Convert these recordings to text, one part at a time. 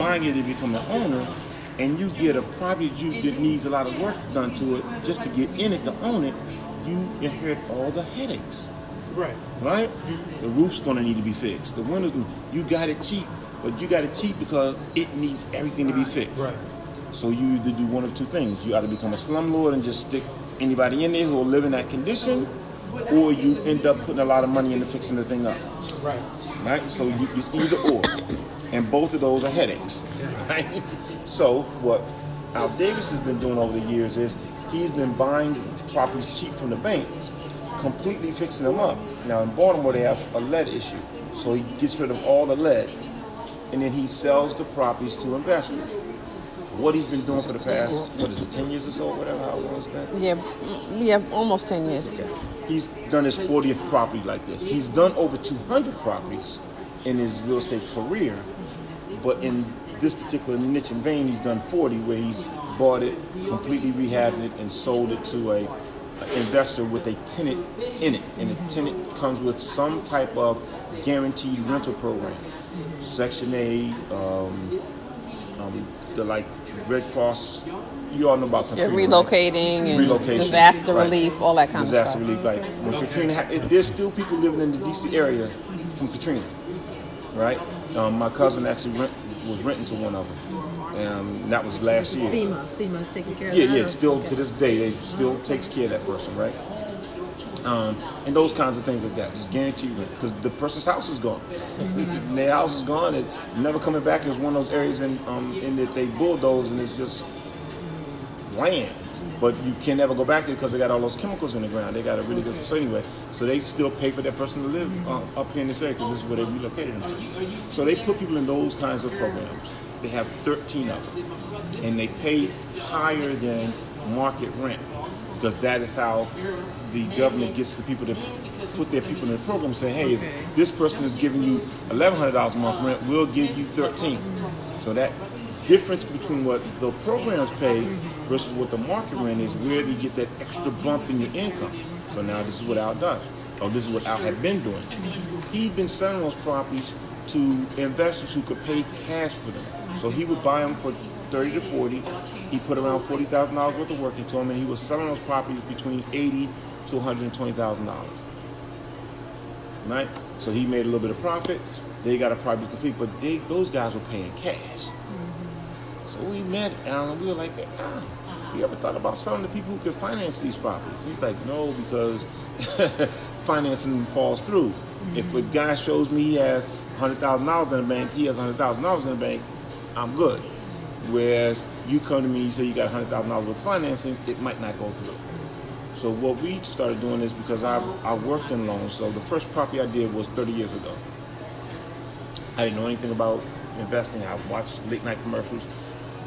buying it to become an owner, and you get a property that needs a lot of work done to it just to get in it to own it, you inherit all the headaches. Right. Right? The roof's going to need to be fixed. The windows, you got it cheap, but you got it cheap because it needs everything to be fixed. Right. So you either do one of two things. You either become a slumlord and just stick anybody in there who will live in that condition, or you end up putting a lot of money into fixing the thing up. Right. Right? So it's either or. And both of those are headaches. Right? So what Al Davis has been doing over the years is he's been buying properties cheap from the bank, completely fixing them up. Now in Baltimore they have a lead issue. So he gets rid of all the lead, and then he sells the properties to investors. What he's been doing for the past, 10 years or so, whatever, how long it's been? Yeah, almost 10 years. Okay. He's done his 40th property like this. He's done over 200 properties in his real estate career, but in this particular niche and vein, he's done 40 where he's bought it, completely rehabbed it, and sold it to an investor with a tenant in it. And the tenant comes with some type of guaranteed rental program. Section 8, the like Red Cross, you all know about Katrina. Relocating and relocation, disaster relief, all that kind of stuff. Disaster relief, like when Katrina, there's still people living in the DC area from Katrina, right? My cousin actually was renting to one of them, and that was last year. FEMA's taking care of that. Yeah, still to this day, they still takes care of that person, right? And those kinds of things like that, just guaranteed rent, because the person's house is gone. Their house is gone, it's never coming back. It's one of those areas in that they bulldoze and it's just land, but you can never go back there because they got all those chemicals in the ground. They got a really good, so anyway, so they still pay for that person to live up here in this area because this is where they relocated them to. So they put people in those kinds of programs. They have 13 of them, and they pay higher than market rent, because that is how the government gets the people to put their people in the program, saying, hey, if this person is giving you $1,100 a month rent, we'll give you 13. So that difference between what the programs pay versus what the market rent is, where you get that extra bump in your income. So now this is what Al does, or this is what Al had been doing. He'd been selling those properties to investors who could pay cash for them. So he would buy them for 30 to 40. He put around $40,000 worth of work into them, and he was selling those properties between $80,000 to $120,000. Right? So he made a little bit of profit. They got a property complete, but those guys were paying cash. So we met Al, and we were like, you ever thought about selling to people who could finance these properties? He's like, no, because financing falls through. If a guy shows me he has $100,000 in the bank, he has $100,000 in the bank, I'm good. Whereas you come to me, you say you got $100,000 worth of financing, it might not go through. So what we started doing is, because I worked in loans, so the first property I did was 30 years ago. I didn't know anything about investing. I watched late night commercials.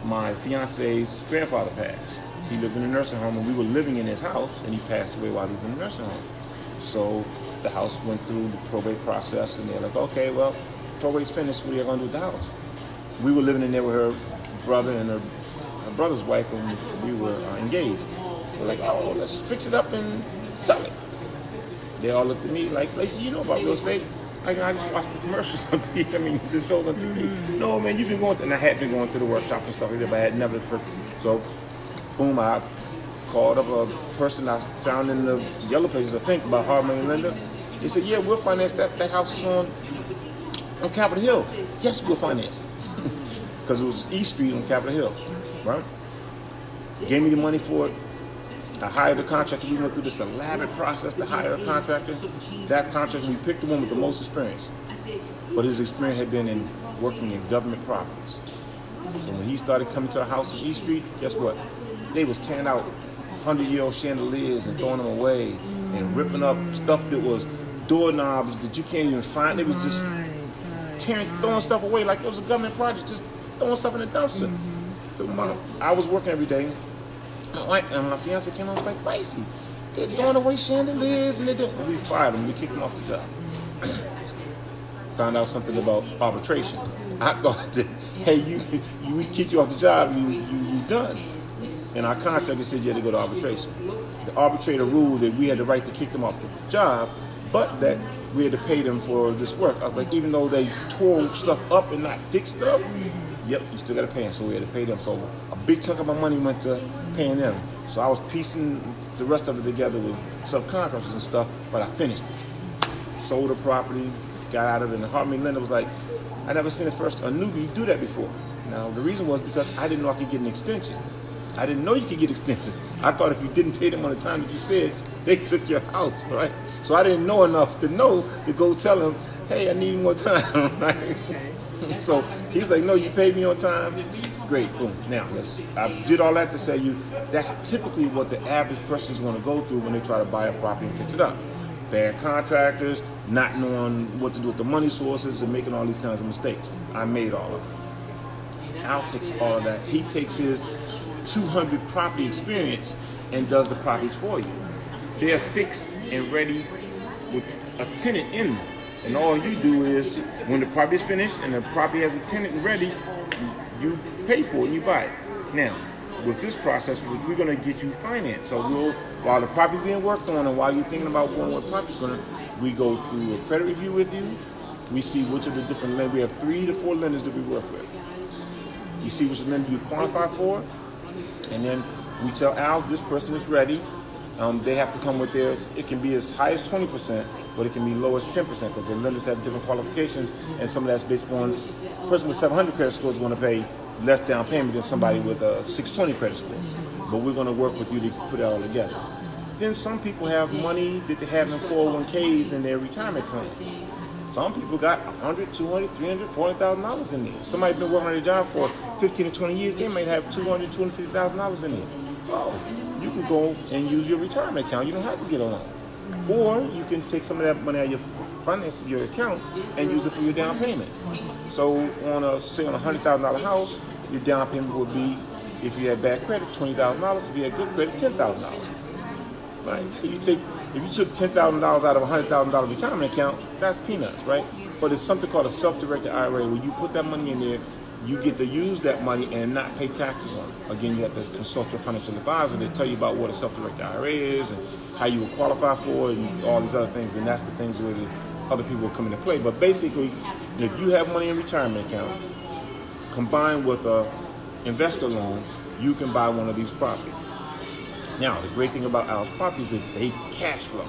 My fiance's grandfather passed. He lived in a nursing home, and we were living in his house, and he passed away while he was in the nursing home. So the house went through the probate process, and they're like, okay, well, probate's finished, what are you going to do with the house? We were living in there with her brother and her brother's wife, and we were engaged. We're like, oh, let's fix it up and sell it. They all looked at me like, Lacey, you know about real estate? I just watched the commercials on TV. I mean, the shows on TV. No, man, you've been going to, and I had been going to the workshop and stuff like that, but I had never. So, boom, I called up a person I found in the Yellow Pages, I think, about Hardman and Linda. They said, yeah, we'll finance that. That house is on Capitol Hill. Yes, we'll finance it. Because it was East Street on Capitol Hill, right? Gave me the money for it. I hired a contractor. We went through this elaborate process to hire a contractor. That contractor, we picked the one with the most experience. But his experience had been in working in government properties. So when he started coming to a house in East Street, guess what? They was tearing out 100-year-old chandeliers and throwing them away and ripping up stuff that was doorknobs that you can't even find. They was just throwing stuff away like it was a government project, just throwing stuff in the dumpster. So I was working every day. My fiance came on, like, Lacey, they're throwing away chandeliers, and we fired them. We kicked them off the job. Found out something about arbitration. I thought that, hey, we kicked you off the job, you done. And our contractor said you had to go to arbitration. The arbitrator ruled that we had the right to kick them off the job, but that we had to pay them for this work. I was like, even though they tore stuff up and not fixed stuff, Yep, you still got to pay them. So we had to pay them. So a big chunk of my money went to paying them. So I was piecing the rest of it together with subcontractors and stuff, but I finished it. Sold the property, got out of it, and the Hartman lender was like, I never seen a newbie do that before. Now, the reason was because I didn't know I could get an extension. I didn't know you could get extensions. I thought if you didn't pay them on the time that you said, they took your house, right? So I didn't know enough to know to go tell them, hey, I need more time, right? So he's like, no, you paid me on time. Great, boom. Now, I did all that to say that's typically what the average person is going to go through when they try to buy a property and fix it up. Bad contractors, not knowing what to do with the money sources, and making all these kinds of mistakes. I made all of it. Al takes all of that. He takes his 200 property experience and does the properties for you. They're fixed and ready with a tenant in them. And all you do is, when the property is finished and the property has a tenant ready, you pay for it and you buy it. Now, with this process, we're going to get you financed. So while the property's being worked on and while you're thinking about going what property's going to, we go through a credit review with you. We see which of the different lenders. We have 3 to 4 lenders that we work with. You see which lender you qualify for, and then we tell Al, this person is ready. They have to come with their, it can be as high as 20%, but it can be low as 10% because the lenders have different qualifications, and some of that's based on a person with 700 credit score is going to pay less down payment than somebody with a 620 credit score. But we're going to work with you to put it all together. Then some people have money that they have in 401ks in their retirement plan. Some people got $100, $200, $300, $400,000 in there. Somebody been working on their job for 15 to 20 years, they might have $200, $250,000 in there. Oh, you can go and use your retirement account. You don't have to get a loan. Or you can take some of that money out of your account and use it for your down payment. So on a $100,000 house, your down payment would be, if you had bad credit, $20,000. If you had good credit, $10,000. Right? So if you took $10,000 out of a $100,000 retirement account, that's peanuts, right? But it's something called a self-directed IRA where you put that money in there, you get to use that money and not pay taxes on it. Again, you have to consult your financial advisor. They tell you about what a self-directed IRA is and how you will qualify for it and all these other things. And that's the things where the other people will come into play. But basically, if you have money in a retirement account combined with an investor loan, you can buy one of these properties. Now, the great thing about Al's properties is they cash flow.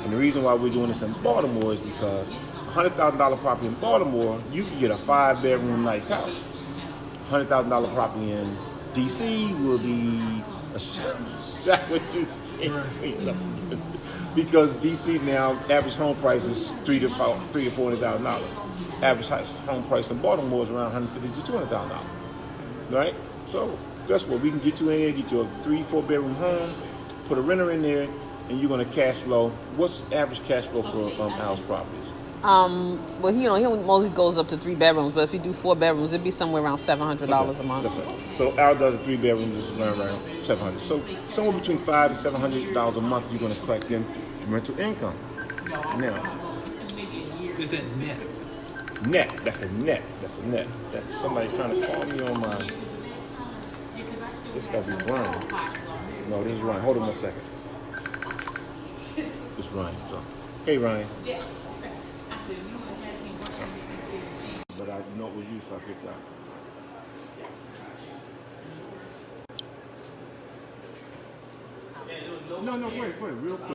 And the reason why we're doing this in Baltimore is because $100,000 property in Baltimore, you can get a 5-bedroom nice house. $100,000 property in DC will be a shot with you. Because DC now, average home price is $300,000 to $400,000. Average home price in Baltimore is around $150,000 to $200,000. Right? So guess what? We can get you in there, get you a 3-4 bedroom home, put a renter in there, and you're going to cash flow. What's the average cash flow for Al's properties? Well, he only mostly goes up to 3 bedrooms, but if you do 4 bedrooms, it'd be somewhere around $700 a month. That's right. So Al does a 3 bedrooms, is around $700. So somewhere between $500 to $700 a month, you're going to collect in rental income. Now, is that net? Net. That's a net. That's a net. That's somebody trying to call me on my. This gotta be Ryan. No, this is Ryan. Hold on 1 second. It's Ryan. So, hey Ryan. But I know it was you, so I picked up. No, wait, real quick.